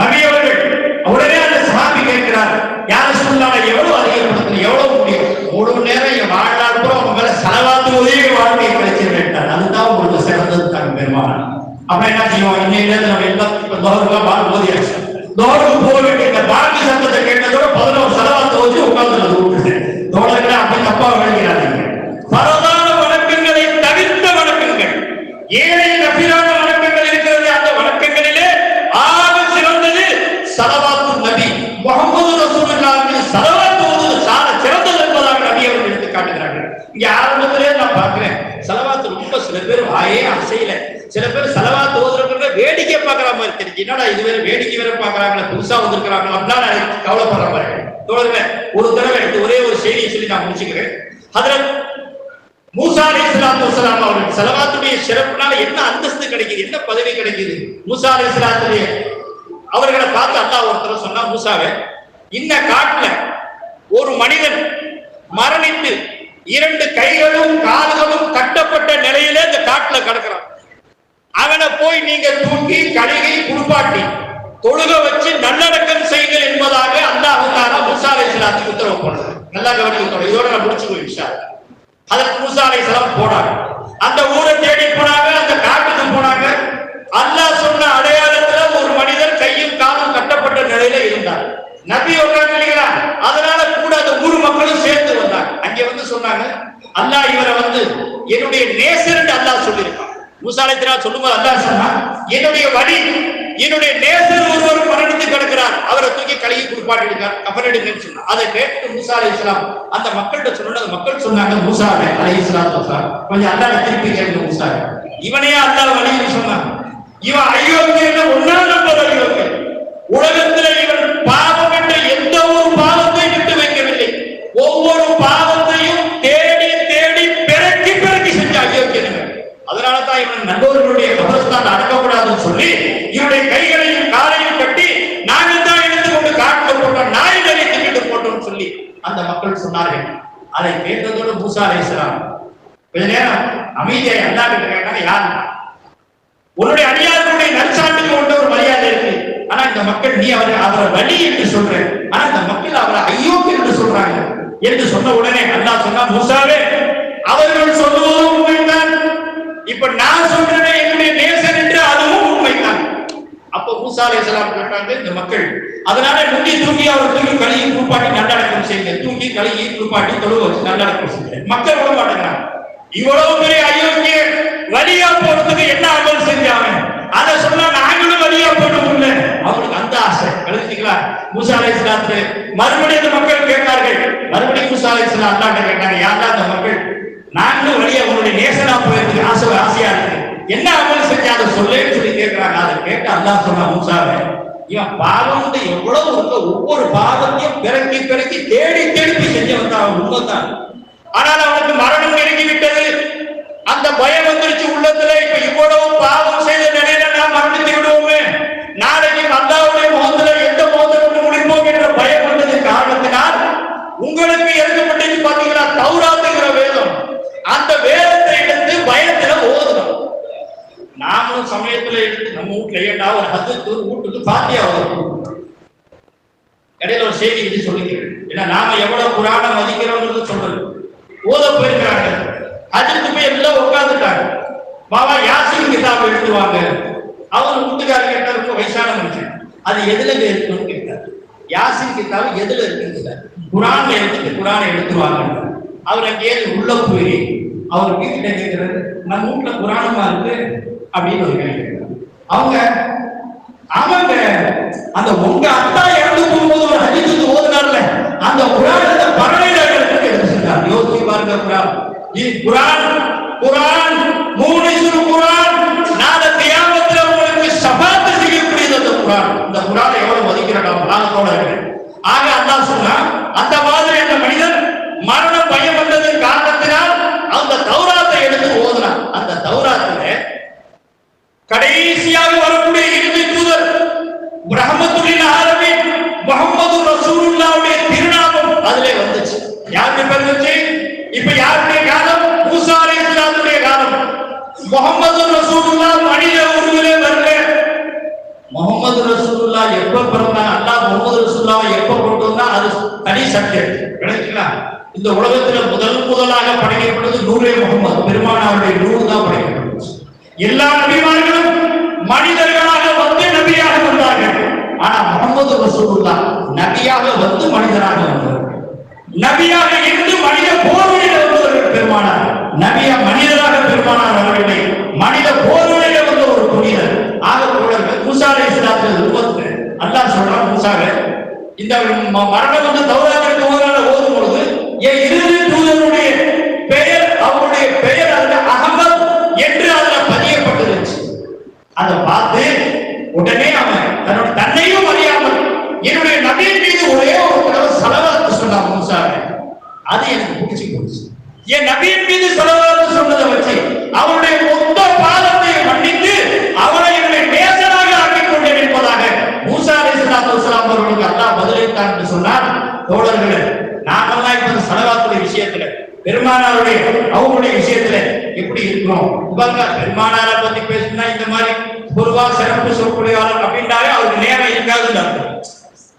நபி அவர்கள் உடனே அந்த சஹாபி கேட்கிறார், யார சொல்லலாம் எவ்வளவு அதிகப்படுத்தணும், எவ்வளவு முடியும், முழு நேரம் என் வாழ்நாள் கூட உங்க மேல ஸலவாத்து உதவி வாழ்க்கையை கிடைச்சிருந்தார், அதுதான் உங்களுக்கு சிறந்ததுக்காக பெருமானார். அப்ப என்ன செய்வோம், இன்னைக்கு நம்ம எல்லாம் தோறுக்கா பால் ஓதியாச்சு, தோறுக்கு போக வேண்டிய இந்த பாக்கு சத்தத்தை கேட்டதோட 11 ஸலவாத்து ஓதி உட்கார்ந்து விட்டுட்டேன். தோழர்களே அப்படி தப்பா விளங்கிறாதீங்க. பரதான வணக்கங்களை தவிர்த்த வணக்கங்கள், ஏழை நபிரான வணக்கங்கள் இருக்கிறது. அந்த வணக்கங்களிலே ஆக சிறந்தது ஸலவாத்து நபி முஹம்மது ரசூலுல்லாஹ்வுக்கு ஸலவாத்து ஓதுவது சால சிறந்தது என்பதாக நபி அவர்கள் எடுத்து காட்டுகிறார்கள். இங்க ஆரம்பத்திலே நான் பார்க்கிறேன், ஸலவாத்து ரொம்ப சில பேர் வாயே அசையல, சில பேர் ஸலவாத்து ஓதுறவங்க வேடிக்கை பார்க்கற மாதிரி தெரிஞ்சு, என்னடா இது வேற வேடிக்கை வேற பார்க்கறாங்களா, புதுசா வந்திருக்காங்களா அப்படின்னா கவலைப்படுற மாதிரி. தோழர்களே, ஒரு தடவை எடுத்து ஒரே ஒரு செய்தியை சொல்லி நான் முடிச்சுக்கிறேன். ஹஜ்ரத் மூசா அலைஹிஸ்ஸலாத்து வஸலாம் அவர்கள் ஸலவாத்துடைய சிறப்புனால என்ன அந்தஸ்து கிடைக்குது, என்ன பதவி கிடைக்குது. மூசா அலைஹிஸ்ஸலாத்துடைய அவர்களை பார்த்து அல்லாஹ் ஒருத்தர் சொன்னா, மூசாவே, இந்த காட்டுல ஒரு மனிதன் மரணித்து 2 கைகளும் கால்களும் கட்டப்பட்ட நிலையில இந்த காட்டுல கிடக்கிறான். அவனை போய் நீங்க தூக்கி கழுகி குளிப்பாட்டி தொழுக வச்சு நல்லடக்கம் செய்யுங்கள் என்பதாக அல்லாஹ் தஆலா மூசா அலைஹிஸ்ஸலாத்துக்கு உத்தரவு போடுறார். நல்லா கவனிக்கணும், இதோட நான் முடிச்சுக்குவேன் இன்ஷா அல்லாஹ். ஹஜ்ரத் மூசா அலைஹிஸ்ஸலாம் போனாங்க, அந்த ஊரை தேடி போனாங்க, அந்த காட்டுக்கு போனாங்க. அல்லாஹ் சொன்ன அடையாளத்துல ஒரு மனிதர் கையும் காலும் கட்டப்பட்ட நிலையில இருந்தார். நபி வந்தாங்க இல்லைங்களா, அதனால கூட அந்த ஊர் மக்களும் சேர்ந்து வந்தாங்க. அங்கே வந்து சொன்னாங்க, அல்லாஹ் இவரை வந்து என்னுடைய நேசர் என்று அல்லாஹ் சொல்லியிருக்கான். மூசா அலைஹிஸ்ஸலாம் சொல்லும்போது அல்லாஹ் சொன்னா, என்னுடைய வழி என்னுடைய நேசர் ஒருவர் மரணித்து கிடக்கிறார், அவரை தூக்கி கழுகி குளிப்பாட்டிடுங்க, கஃபனிடுங்கன்னு சொன்னார். அதை கேட்டு மூசா அலைஹிஸ்ஸலாம் அந்த மக்கள்கிட்ட சொன்ன, மக்கள் சொன்னாங்க, மூசா அலைஹிஸ்ஸலாத்து வஸலாம் கொஞ்சம் அல்லாஹ் திருப்பி கேளுங்க மூசா, இவனையே அல்லாஹ் வழின்னு சொன்னாங்க. இவன் அயோக்கியன்னு ஒன்னா நம்பர் அயோக்கியன். உலகத்தில் இவன் பாவம் என்ற எந்த ஒரு பாவத்தை விட்டு வைக்கவில்லை, ஒவ்வொரு பாவத்தையும் தேடி தேடி பெருக்கி பெருக்கி செஞ்ச அயோக்கியன். அதனாலதான் இவன் நல்லவர்களுடைய கபரஸ்தான் அடக்கக்கூடாதுன்னு சொல்லி இவனுடைய கைகளையும் காலையும் கட்டி நாங்கள் தான் எடுத்து கொண்டு காட்டில் போட்டோம், நாய் நரி திட்டு போட்டோம்னு சொல்லி அந்த மக்கள் சொன்னார்கள். அதை கேட்டதோடு மூசா அலைஹிஸ்ஸலாம் கொஞ்ச நேரம் அமைதியை அல்லாஹ் கிட்ட கேட்டாங்க, யார் உன்னுடைய அடியார்களுடைய நற்சாட்டுக்கு கொண்ட ஒரு மரியாதை இருக்கு, ஆனா இந்த மக்கள் நீ அவரை வழி என்று சொல்ற, ஆனா இந்த மக்கள் அவரை அயோக்கியன் என்று சொல்றாங்க என்று சொன்ன உடனே அல்லாஹ் சொன்னா, மூசாவே அவர்கள் சொல்லுவதும் உண்மைதான், இப்ப நான் சொல்றேன் என்னுடைய நேசன் என்று அதுவும் உண்மைதான். அப்ப மூசா அலைஹிஸ்ஸலாம் கேட்டாங்க, இந்த மக்கள் அதனால முந்தி தூக்கி அவர் தூக்கி கழுகி குளிப்பாட்டி நல்லடக்கம் செய்யுங்க, தூக்கி கழுகி குளிப்பாட்டி தொழுவ வச்சு நல்லடக்கம் செய்யுங்க. மக்கள் விட மாட்டேங்கிறாங்க. இவ்வளவு பெரிய அயோக்கிய வழியா போறதுக்கு என்ன அமல் செஞ்சாங்க, அதை சொன்னா நாங்களும் வழியா போடுவோம்ல, அவருக்கு அந்த ஆசை. கழுதிங்களா மூசா அலைஹிஸ்ஸலாத்து மறுபடியும் அந்த மக்கள் கேட்டார்கள். மறுபடியும் மூசா அலைஹிஸ்ஸலாம் அல்லாஹ்ட்ட கேட்டாங்க, யாரா அந்த மக்கள், நாங்களும் வழியா உங்களுடைய நேசனா போயிருக்கு, ஆசையா இருக்கு, என்ன அமல் செஞ்சா அதை சொல்லேன்னு சொல்லி கேட்கிறாங்க. அதை கேட்டு அல்லாஹ் சொன்னா, மூசாவே இவன் பாவம் வந்து எவ்வளவு இருக்க, ஒவ்வொரு பாவத்தையும் பிறக்கி பிறக்கி தேடி தேடி செஞ்சு வந்தா அவன் உண்மைதான். ஆனால் அவனுக்கு மரணம் நெருங்கி விட்டது, அந்த பயம் வந்துருச்சு உள்ளத்துல. இப்ப இவ்வளவு பாவம் செய்த நிலையில நாம் மரணித்து விடுவோமே, நாளைக்கு அல்லாஹ்வுடைய முகத்துல எந்த முகத்தை கொண்டு முடிப்போம் என்ற பயம் வந்தது காரணத்தினால் உங்களுக்கு எழுதப்பட்டு பாத்தீங்கன்னா தௌராத்துங்கிற வேதம், அந்த வேதத்தை எடுத்து பயத்துல ஓதுறோம். நாமளும் சமயத்துல எடுத்து நம்ம வீட்டுல ஏண்டா ஒரு ஹஜ்ஜுக்கு வீட்டுக்கு பாத்தியா வரும். இடையில ஒரு செய்தி இது சொல்லிக்கிறேன், ஏன்னா நாம எவ்வளவு குரானை மதிக்கிறோம்னு சொல்றது. ஓத போயிருக்கிறாங்க, ஹஜ்ஜுக்கு போய் எல்லாம் உட்கார்ந்துட்டாங்க. பாபா யாசின் கிதாப் எழுதுவாங்க. அவர் வீட்டுக்காரர் கேட்டார், ரொம்ப வயசான மனுஷன், அது எதுல இருக்குன்னு கேட்டார். யாசின் கிதாப் எதுல இருக்குன்னு குரான்ல எடுத்துட்டு குரானை எடுத்துருவாங்க. அவர் அங்கே உள்ள போய் அவர் வீட்டுல கேட்கிறாரு, நம்ம வீட்டுல குரானமா இருக்கு அப்படின்னு ஒரு கேள்வி கேட்கிறார். அவங்க அந்த உங்க அத்தா இறந்து போகும்போது ஒரு ஹதீஸ் ஓதுனார்ல, அந்த குரான் பரணையில எடுத்து செஞ்சார். யோசிச்சு பாருங்க, குரான் இது குரான் 3 இஸ்ரு குரான், நாளை கியாமத்துல உங்களுக்கு ஷஃபாத் செய்யக்கூடியது அந்த குரான். இந்த குரானை எவ்வளவு மதிக்கிறோம் நாளத்தோட இருக்கு. ஆக அல்லாஹ் சொன்னா, அந்த மாதிரி அந்த மனிதன் மரண பயம் வந்ததன் காரணத்தினால் அந்த தௌராத்தை எடுத்து ஓதுனான். அந்த தௌராத்துல கடைசியாக வரக்கூடிய இறுதி தூதர் ரஹ்மத்துல் ஆலமீன் முஹம்மது ரசூலுல்லாஹ்வுடைய திருநாமம் அதிலே வந்துச்சு. யாருடைய பேர் வந்துச்சு? இப்ப யாருடைய காலம்? மூசா அலைஹிஸ்ஸலாமுடைய காலம். முஹம்மது ரசூலுல்லாஹ் மனித உருவிலே வரல. முஹம்மது ரசூலுல்லாஹ் எப்ப பிறந்தாங்க, அல்லாஹ் முஹம்மது ரசூலுல்லாஹ் எப்ப கொண்டு வந்தா அது தனி சப்ஜெக்ட். விளங்குங்களா? இந்த உலகத்துல முதலாக படைக்கப்பட்டது நூரே முஹம்மது, பெருமானாருடைய நூறு தான் படைக்கப்பட்டது. எல்லா நபிமார்களும் மனிதர்களாக வந்து நபியாக வந்தார்கள். ஆனா முஹம்மது ரசூலுல்லாஹ் நபியாக வந்து மனிதராக வந்தார். நபியாக இருந்து மனித போர்வழியில் வந்தவர்கள் பெருமானார். நபியா மனிதராக பெருமானார் அவர்களை மனித போர்வழியில் வந்த ஒரு புனிதர். ஆக தோழர்கள், மூசா அலைஹிஸ்ஸலாத்து உம்மத்துக்கு அல்லாஹ் சொல்றான், மூசாவே இந்த மரணம் வந்து தௌராத்திற்கு ஓதும் பொழுது என் இறுதி தூதருடைய பெயர், அவருடைய பெயர் அதுல அஹமத் என்று அதுல பதியப்பட்டிருந்துச்சு. அதை பார்த்து உடனே அவன் தன்னோட தன்னையும் அறியாமல் என்னுடைய நபியின் மீது ஒரே ஒரு தடவை ஸலவாத் சொன்னான் மூசாவே. அது எனக்கு பிடிச்சி போச்சு. என் நபியின் மீது ஸலவாத் சொன்னதை வச்சு அவருடைய மொத்த பாவத்தை மன்னித்து அவரை என்னுடைய நேசனாக ஆக்கிக் கொண்டேன் என்பதாக மூசா அலைஹிஸ்ஸலாத்து வஸலாம் அவர்களுக்கு அல்லாஹ் பதிலளித்தான் என்று சொன்னார். தோழர்களே, நாமெல்லாம் இப்ப ஸலவாத்துடைய விஷயத்துல பெருமானாருடைய அவங்களுடைய விஷயத்துல எப்படி இருக்கிறோம்? பெருமானாரை பத்தி பேசினா இந்த மாதிரி பொதுவா சிறப்பு சொற்பொழிவாளர் அப்படின்னாலே அவருக்கு நேரம் இருக்காதுன்னு அர்த்தம்.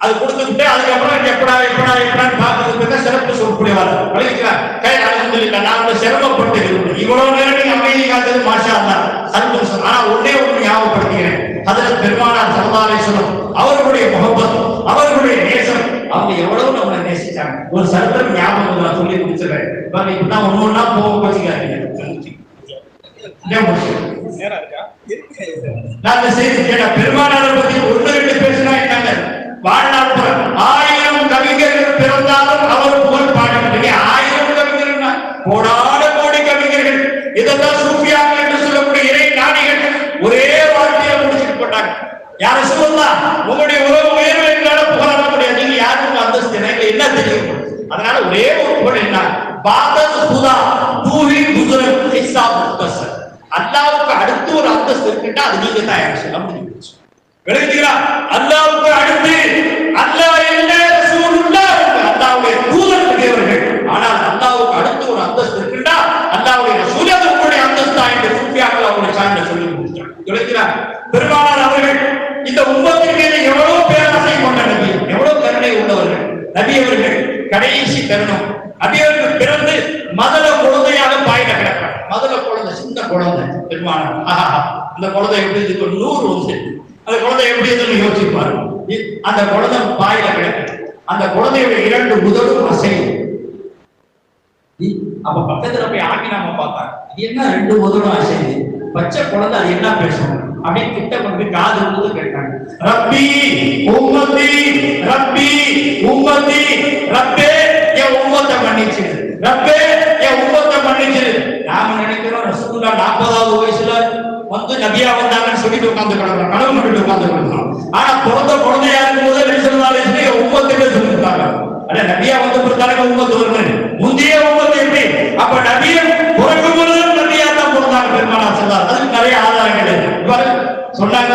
அது கொடுத்துட்டு அதுக்கப்புறம் எப்படான்னு பார்க்கறதுக்கு சிறப்பு சொற்பொழிவாளர் வலிக்கிறார். அல்ஹம்துலில்லாஹ், நான் சிரமப்பட்டு இவ்வளவு நேரம் நீங்க அமைதி காத்தது மாஷா அல்லாஹ் சந்தோஷம். ஆனா ஒன்னே ஒன்று ஞாபகப்படுத்துகிறேன். ஹஜ்ரத் பெருமானார் ஸல்லல்லாஹு அலைஹி வஸல்லம் அவர்களுடைய முஹப்பத், அவர்களுடைய நேசம், அவங்க எவ்வளவு நம்மளை நேசிச்சாங்க. ஒரு சரித்திரம் ஞாபகம் நான் சொல்லி முடிச்சிடுறேன். இப்பதான் ஒன்னொன்னா போக வச்சுக்காதீங்க. நான் செய்தி கேட்ட பெருமானாரை பத்தி ஒன்று ரெண்டு பேசினா என்னங்க வாழ்நாள் புற 1000 கவிஞர்கள் பிறந்தாலும் அவர் புகழ் பாடப்பட்டீங்க. 1000 கவிஞர்கள், கோடான கோடி கவிஞர்கள், இதெல்லாம் சூஃபியாக்கள் என்று சொல்லக்கூடிய இறை ஞானிகள் ஒரே வாழ்க்கையை முடிச்சுட்டு போட்டாங்க. யார சொல்லலாம், உங்களுடைய உலக உயர்வு எங்களால புகழ முடியாது. நீங்க யாருக்கும் அந்தஸ்து என்ன தெரியும்? அதனால ஒரே ஒரு புகழ் என்ன, பாதத் ஹுதா தூஹி குஜரத் ஹிசாப் முக்தஸர். அல்லாஹ்வுக்கு அடுத்து ஒரு அந்தஸ்து இருக்குன்னா அது நீங்க தான். யார சொல்ல முடியும்? விளங்குகிறா? அல்லாஹ்வுக்கு அடுத்து அல்லாஹ் இல்ல, ரசூலுல்லாஹ் அல்லாஹ்வுடைய தூதர்கள். ஆனால் அல்லாஹ்வுக்கு அடுத்து ஒரு அந்தஸ்து இருக்குன்னா அல்லாஹ்வுடைய ரசூல் அது உங்களுடைய அந்தஸ்தா என்று சூஃபியாக்கள் அவருடைய சான்றை சொல்லி முடிச்சாங்க. விளங்குகிறா? பெருமானார் அவர்கள் இந்த உம்மத்தின் மீது எவ்வளவு பேராசை கொண்ட நபி, எவ்வளவு கருணை உள்ளவர்கள் நபி அவர்கள். கடைசி தருணம் நபி அவர்கள் பிறந்து மதல குழந்தையாக பாயில கிடக்கிறார். மதல குழந்தை, சின்ன குழந்தை பெருமானார். அந்த குழந்தை எப்படி இருக்கு? 100 வந்து அந்த குழந்தை எப்படி இருக்குன்னு யோசிப்பாரு. அந்த குழந்தை பாயில கிடக்கு. அந்த குழந்தையுடைய 2 உதடும் அசையும். அப்ப பக்கத்துல போய் ஆக்கி நாம பார்த்தாங்க, இது என்ன 2 உதடும் அசையுது? பச்சை குழந்தை அது என்ன பேசும் அப்படின்னு கிட்ட கொண்டு போய் காது கொடுத்து கேட்டாங்க. ரப்பி உம்மத்தி, ரப்பி உம்மத்தி, ரப்பே என் உம்மத்தை மன்னிச்சிடு, ரப்பே என் உம்மத்தை மன்னிச்சிடு. நாம நினைக்கிறோம் ரசூலுல்லாஹ் 40வது வயசுல வந்து நபியா வந்தாங்கன்னு சொல்லிட்டு உட்கார்ந்து கிடக்கிறோம், கனவு கண்டுட்டு உட்கார்ந்து கிடக்கிறோம். ஆனா பிறந்த குழந்தையா இருக்கும் போது நபிசல்லாஹு உம்மத்திலே சொல்லிட்டாங்க, அட நபியா வந்து பிறந்தாங்க உம்மத்து வருது. முந்தைய உம்மத்து எப்படி? அப்ப நபியும் பிறக்கும் பொழுது நபியா தான் பிறந்தாங்க பெருமானார் ஸல்லல்லாஹு. அதுக்கு நிறைய ஆதாரங்கள் இருக்கு சொன்னாங்க.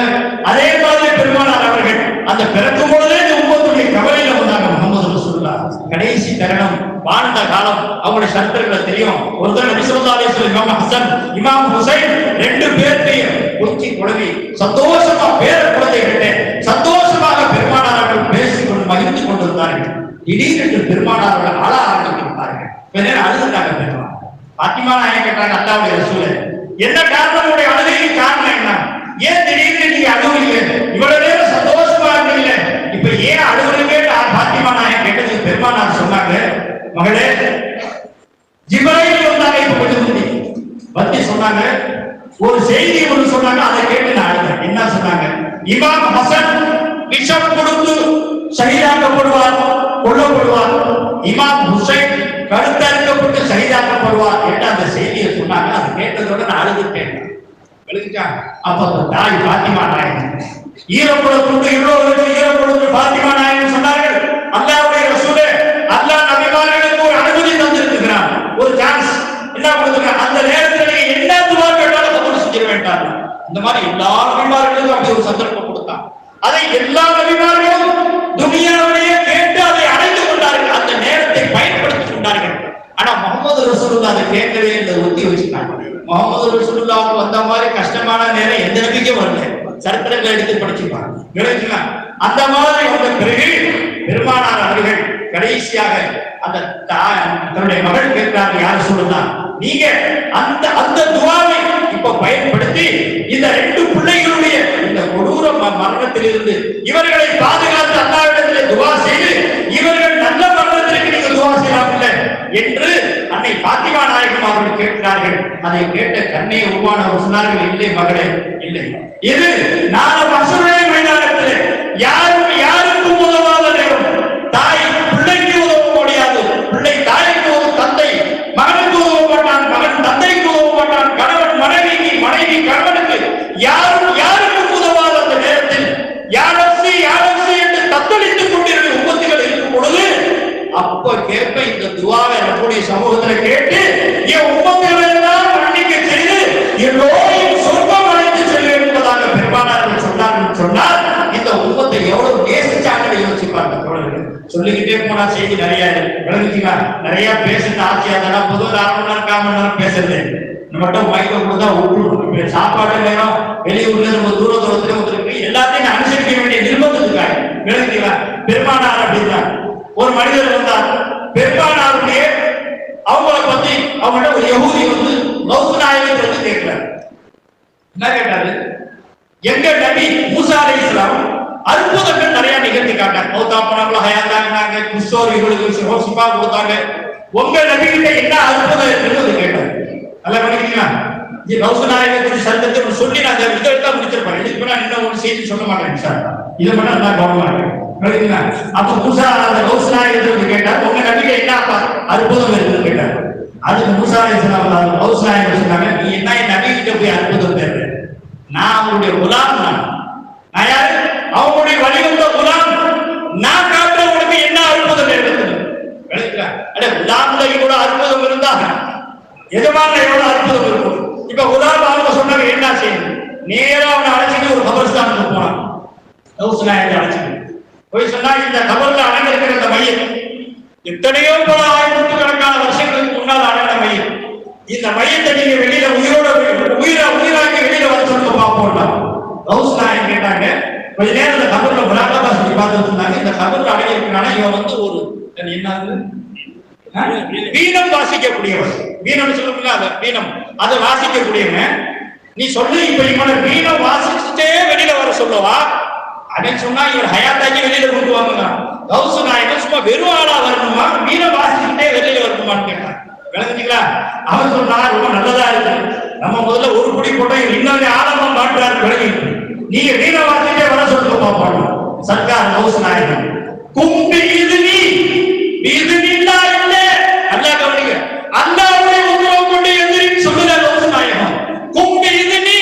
அதே மாதிரி பெருமானார் அவர்கள் அந்த பிறக்கும் பொழுதே இந்த உம்மத்துடைய கவலையில வந்தாங்க. முஹம்மது ரசூலுல்லாஹ் கடைசி தருணம் வாழ்ந்த காலம் அவங்களுடைய சரித்திரங்களை தெரியும். ஒருத்தர் நபி ஸல்லல்லாஹு அலைஹி வஸல்லம் இமாம் ஹசன், இமாம் ஹுசைன் 2 பேர்த்தையும் கொஞ்சி குழவி சந்தோஷமா பேர குழந்தைகிட்ட சந்தோஷமாக பெருமானார் அவர்கள் பேசிக்கொண்டு மகிழ்ந்து கொண்டிருந்தார்கள். திடீரென்று பெருமானார் அவர்கள் அழ ஆரம்பித்து விட்டார்கள். அழுதுட்டாங்க பெருமானார். பாத்திமா நாயகி கேட்டாங்க, அல்லாஹ்வுடைய ரசூலே, என்ன காரணம்? உடைய அழுகைக்கு காரணம் என்ன? ஏன் திடீர்னு நீங்க அழுவீங்க? இவ்வளவு நேரம் சந்தோஷமா இருந்தீங்க, இப்ப ஏன் அழுகுறீங்க? பாத்திமா நாயகி கேட்டதுக்கு பெருமானார் சொன்னாங்க, மகளே ஜிப்ரீல் வந்தாங்க இப்ப கொஞ்சம் முந்தி வந்து சொன்னாங்க, ஒரு செய்தி ஒன்று சொன்னாங்க, அதை கேட்டு நான் அழுதேன். என்ன சொன்னாங்க? இமாம் ஹசன் விஷம் கொடுத்து ஷஹீதாக்கப்படுவார், கொல்லப்படுவார். இமாம் ஹுசைன் கருத்தறுக்கப்பட்டு ஷஹீதாக்கப்படுவார் என்ற அந்த செய்தியை சொன்னாங்க. அதை கேட்டதோட நான் அழுதுட்டேன். அப்ப தாய் பாத்திமா நாயகி ஈரப்படத்துண்டு இன்னொரு ஈரப்படத்து பாத்திமா நாயகி சொன்னார்கள், அல்லாஹ்வுடைய ரசூலே, அல்லாஹ் நபிமார்களுக்கு ஒரு அனுமதி தந்திருக்கிறான், ஒரு சான்ஸ் என்ன கொடுத்துருக்கான். அந்த நேரத்தில் நீங்க என்ன துவா கேட்டாலும் கபூல் செஞ்சிட வேண்டாம். இந்த மாதிரி எல்லா முகமது ரசூலுல்லாஹ் அதை கேட்கவே இல்லை, ஒத்தி வச்சுட்டாங்க. முகமது ரசூலுல்லாஹ்வுக்கு வந்த மாதிரி கஷ்டமான நேரம் எந்த நபிக்கும் வரல. சரித்திரங்களை எடுத்து படிச்சுப்பாங்க. அந்த மாதிரி வந்த பிறகு பெருமானார் அவர்கள் கடைசியாக அந்த தன்னுடைய மகள் கேட்கிறாங்க, யார் சொல்லலாம், நீங்க அந்த அந்த துவாவை இப்ப பயன்படுத்தி இந்த 2 பிள்ளைகளுடைய இந்த கொடூர மரணத்தில் இருந்து இவர்களை பாதுகாத்து அல்லாஹ்விடத்தில் துவா செய்து இவர்கள் நல்ல மரணத்திற்கு நீங்க துவா செய்யலாம்ல என்று அன்னை பாத்திமா நாயகம் அவர்கள் கேட்கிறார்கள். அதை கேட்ட கண்ணே உருவானவர் சொன்னார்கள், இல்லை மகளே, இல்லை, இது நாளை மசுரை மைதானத்தில் யாருக்கும் உதவாத நேரம். தாய் பிள்ளைக்கு உதவ முடியாது, பிள்ளை தாய்க்கு ஒரு தந்தை மகனுக்கு உதவ மாட்டான், மகன் தந்தைக்கு உதவ மாட்டான், கணவன் மனைவிக்கு, மனைவி கணவனுக்கு, யாருக்கும் உதவாத அந்த நேரத்தில் யாரசி என்று தத்தளித்துக் கொண்டிருக்கிற உம்மத்துகள் இருக்கும் பொழுது அப்ப கேட்ப இந்த துவாவை நம்முடைய சமூகத்தில் கேட்டு என் உம்மத்துகளை எல்லாம் மன்னிக்க செய்து எல்லோரையும் சொர்க்கம் அழைத்து செல்லும் என்பதாக பெருமானார்கள் சொன்னார்கள். சொன்னால் இந்த உம்மத்தை எவ்வளவு நேசிச்சாங்க யோசிப்பாங்க. சொல்லிக்கிட்டே போனா செய்தி நிறைய விளங்குச்சுங்களா? நிறைய பேசுறது ஆட்சியா தான் பொதுவாக 1/2 மணி நேரம் 1/4 மணி நேரம் பேசுறது மட்டும் மைக்க கொடுத்தா விட்டுருணும். சாப்பாடு நேரம் வெளியூர்ல நம்ம தூரத்துல இருக்கு, எல்லாத்தையும் அனுசரிக்க வேண்டிய நிர்பந்தத்துக்காக விளங்குச்சுங்களா? பெருமானார் அப்படின்னா ஒரு மனிதர் வந்தார். பெருமானாருடைய அவங்கள பத்தி அவங்கள்ட்ட ஒரு யஹூதி வந்து கௌஸ் நாயகத்தை வந்து கேட்கிறார். என்ன கேட்டாரு? எங்க நபி மூசா அலைஹிஸ்ஸலாம் அற்புதங்கள் நிறைய நிகழ்த்தி காட்டாங்க. மௌத்தா போனாங்களா, ஹயாத்தாங்க, குஷ்டோரிகளுக்கு சிபா கொடுத்தாங்க. உங்க நபி கிட்ட என்ன அற்புதம் இருக்குன்னு கேட்டார். நல்லா பண்ணிக்கிறீங்களா? இது கௌஸ் நாயகத்தை சரித்திரத்தை சொல்லி நான் இதை எடுத்தா முடிச்சிருப்பேன். இதுக்கு நான் இன்னும் ஒன்று செய்தி சொல்ல மாட்டேன் சார். இதை மட்டும் நல்லா கவனமா இருக்கு. அப்ப மூசா அந்த கௌஸ் நாயகத்தை கேட்டார், உங்க நபிக்கு என்ன அற்புதம் இருக்குன்னு கேட்டார். அதுக்கு மூசா அலைஹிஸ்ஸலாம் கௌஸ் நாயகத்தை சொன்னாங்க, நீ என்ன என் நபி கிட்ட போய் அற்புதம் தேடுற? நான் அவங்களுடைய குலாம், நான் யாரு? அவங்களுடைய வழிவந்த குலாம். நான் காட்டுற உனக்கு என்ன அற்புதம் இருக்குது? குலாம்ல இவ்வளவு அற்புதம் இருந்தா எஜமான எவ்வளவு அற்புதம் இருக்கும். இப்ப குலாம் அவங்க சொன்னாங்க என்ன செய்யணும்? நேரா அவனை அழைச்சிட்டு ஒரு கபர்ஸ்தானுக்கு போனான். கௌஸ் நாயகத்தை அழைச்சிட்டு போய் சொன்னா, இந்த கபர்ல அடங்கிருக்கிற இந்த மையம் எத்தனையோ பல ஆயிரக்கணக்கான வருஷங்களுக்கு முன்னால் அடங்கின மையம். இந்த மையத்தை நீங்க வெளியில உயிராக்கி வெளியில வர சொல்லுங்க பார்ப்போம். கௌஸ் நாயகம் கேட்டாங்க. கொஞ்ச நேரம் இந்த கபர்ல முராகபா செஞ்சு பார்த்துட்டு இருந்தாங்க. இந்த கபர்ல அடங்கி இருக்கிறானா இவன் வந்து ஒரு என்னது வீணம் வாசிக்கக்கூடியவன். வீணம் சொல்லுங்க, அத வீணம் அதை வாசிக்கக்கூடியவன். நீ சொல்லு, இப்ப இவனை வீணம் வாசிச்சுட்டே வெளியில வர சொல்லவா அப்படின்னு சொன்னா இவன் ஹயாத்தாக்கி வெளியில கொண்டு வாங்க. கௌஸ் நாயகம் சும்மா வெறும் ஆளா வரணுமா, வீணம் வாசிச்சுட்டே வெளியில வரணுமான்னு கேட்டான். விளங்குறீங்களா? அவன் சொன்னா ரொம்ப நல்லதா இருக்கு, நம்ம முதல்ல ஒரு குடி போட்டோம், இன்னொரு ஆழமா மாற்றாரு. விளங்கி நீங்க வீண வாசிட்டே வர சொல்லுங்க பாப்பாங்க. சர்க்கார் கௌஸ் நாயகம் கும்பி இது நீ இது இல்லா இல்ல அல்லா கவனிங்க, அல்லாஹ்வுடைய உத்தரவு கொண்டு எதிரின்னு சொல்லுங்க கௌஸ் நாயகம். கும்பி இது நீ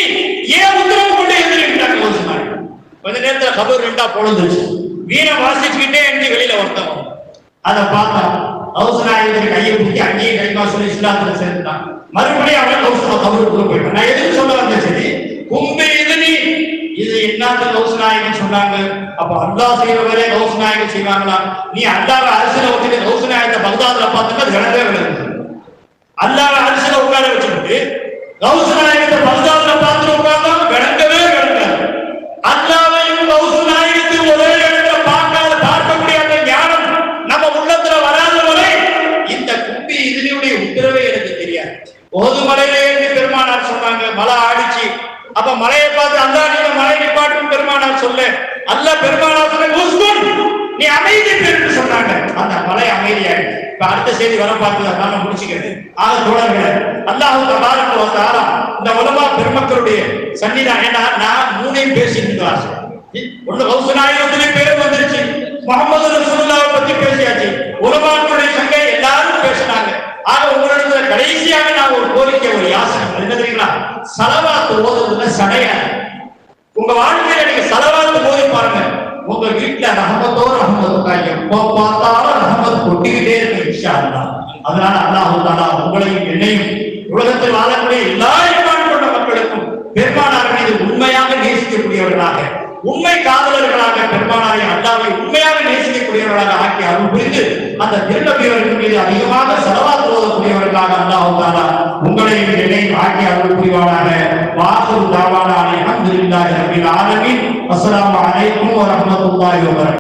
ஏன் உத்தரவு கொண்டு எதிரின்ட்டாங்க கௌஸ் நாயகம். கொஞ்ச நேரத்துல கபர் ரெண்டா பொழுதுச்சு. வீண வாசிச்சுக்கிட்டே இருந்து வெளியில வந்தோம். அதை பார்த்தா கௌஸ் நாயகத்துக்கு கையை பிடிச்சி அங்கேயே கைமா சொல்லி இஸ்லாத்துல சேர்ந்துட்டான். மறுபடியும் அவன் கௌஸ் கபருக்குள்ள போயிட்டான். நான் எதுக்கு சொல்ல வந்தேன்? சரி, கும்பி இது நீ இது என்னன்னு கௌஸ் நாயகன் சொன்னாங்க. அப்ப அல்லாஹ் செய்யறவரே கௌஸ் நாயகன் செய்வாங்களா? நீ அல்லாஹ் அரசியல வச்சுட்டு கௌஸ் நாயகத்தை பகதாதுல பார்த்துட்டு விளங்கவே விளங்குது. அல்லாஹ் அரசியல உட்கார வச்சுக்கிட்டு கௌஸ் நாயகத்தை பகதாதுல பார்த்துட்டு உட்கார்ந்தா விளங்கவே விளங்காது. அல்லாஹ்வையும் கௌஸ் நாயகத்தையும் ஒரே இடத்துல பார்க்கக்கூடிய அந்த ஞானம் நம்ம உள்ளத்துல வராத வரை இந்த கும்பி இதனுடைய உத்தரவே எனக்கு தெரியாது. ஓதுமலையிலே பெருமானார் சொன்னாங்க, மழை ஆடிச்சு. அப்ப மலையை பார்த்து அல்லா நீங்க மலை நிப்பாட்டும் பெருமானார் சொல்ல, அல்ல பெருமானார் சொல்ல நீ அமைதி பெரு சொன்னாங்க. அந்த மலை அமைதியாயிடுச்சு. இப்ப அடுத்த செய்தி வர பார்த்து முடிச்சுக்கிறது. ஆக தொடர்கள் அல்லாஹ் தபாரக வ தஆலா இந்த உலமா பெருமக்களுடைய சன்னிதானம். ஏன்னா நான் மூணையும் பேசிட்டு ஆசை. ஒன்று கௌஸ் நாயகத்திலே பேர் வந்துருச்சு, முஹம்மது ரசூலுல்லாஹ் பத்தி பேசியாச்சு, உலமாக்களுடைய சங்கை எல்லாரும் பேசினாங்க. ஆக உங்களிடத்துல கடைசியாக நான் ஒரு கோரிக்கை, ஒரு யாசனை, என்ன தெரியுங்களா? சலவாத்து ஓதுறதுல சடையா உங்க வாழ்க்கையில நீங்க சலவாத்து ஓதி பாருங்க. உங்க வீட்டுல ரஹமத்தோ ரஹமத்துக்கா எப்போ பார்த்தாலும் ரஹமத் கொட்டிக்கிட்டே இருக்கு இன்ஷா அல்லாஹ். அதனால அல்லாஹ் தஆலா உங்களையும் என்னையும் உலகத்தில் வாழக்கூடிய எல்லா ஈமான் கொண்ட மக்களுக்கும் பெருமானார் மீது உண்மையாக நேசிக்கக்கூடியவர்களாக, உண்மை காதலர்களாக, பெருமானாரை அல்லாஹ்வை உண்மையாக நேசிக்கக்கூடியவர்களாக ஆக்கி அருள் புரிந்து அந்த திருநபியவர்கள் மீது அதிகமாக ஸலவாத் ஓதக்கூடியவர்களாக தஆலா உங்களையும் என்னையும் ஆக்கி அருள் புரிவானாக. வாஹிரு தஅவானா அல்ஹம்துலில்லாஹி ரப்பில் ஆலமீன். அஸ்ஸலாமு அலைக்கும் வ ரஹ்மத்துல்லாஹி வ பரகாத்துஹு.